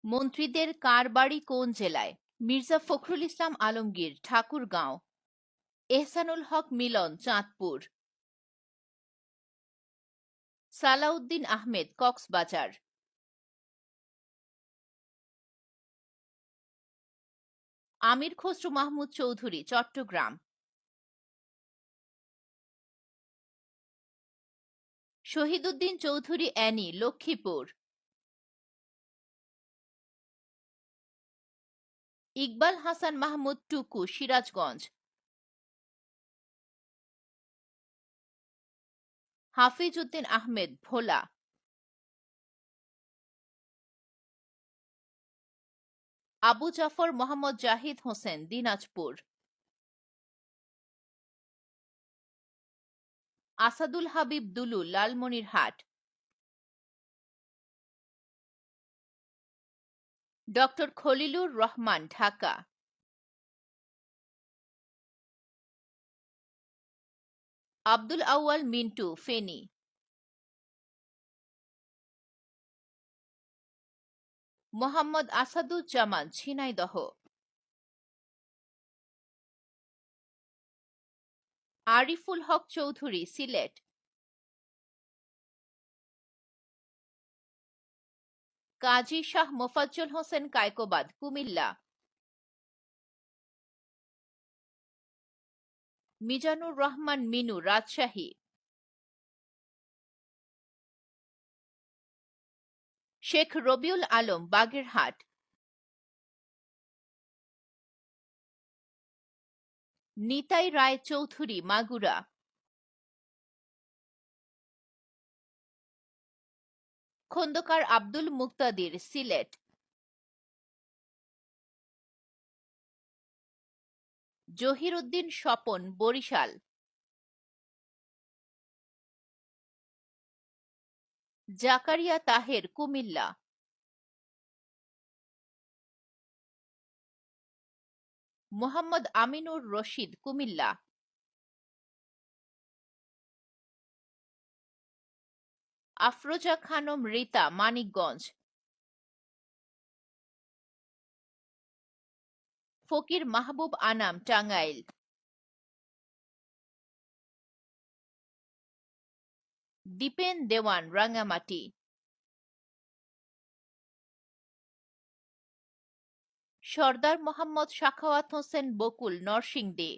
মন্ত্রীদের কার বাড়ি কোন জেলায়? মির্জা ফখরুল ইসলাম আলমগীর, ঠাকুরগাঁও। এহসানুল হক মিলন, চাঁদপুর। সালাউদ্দিন আহমেদ, কক্সবাজার। আমির খসরু মাহমুদ চৌধুরী, চট্টগ্রাম। শহীদুদ্দিন চৌধুরী অ্যানি, লক্ষ্মীপুর। ইকবাল হাসান মাহমুদ টুকু, সিরাজগঞ্জ। হাফিজ উদ্দিন আহমেদ, ভোলা। আবু জাফর মোহাম্মদ জাহিদ হোসেন, দিনাজপুর। আসাদুল হাবিব দুলু, লালমনিরহাট। ডক্টর খলিলুর রহমান, ঢাকা। আব্দুল আউয়াল মিন্টু, ফেনী। মোহাম্মদ আসাদুজ্জামান, ঝিনাইদহ। আরিফুল হক চৌধুরী, সিলেট। কাজী শাহ মোফাজ্জল হোসেন কায়কোবাদ, কুমিল্লা। মিজানুর রহমান মিনু, রাজশাহী। শেখ রবিউল আলম, বাগেরহাট। নিতাই রায় চৌধুরী, মাগুরা। খন্দকার আব্দুল মুক্তাদির, সিলেট। জহির উদ্দিন স্বপন, বরিশাল। জাকারিয়া তাহের, কুমিল্লা। মোহাম্মদ আমিনুর রশিদ, কুমিল্লা। আফরোজা খানম রীতা, মানিকগঞ্জ। ফকির মাহবুব আনাম, টাঙ্গাইল। দীপেন দেওয়ান, রাঙ্গামাটি। সর্দার মোহাম্মদ সাখাওয়াত হোসেন বকুল, নরসিংদী।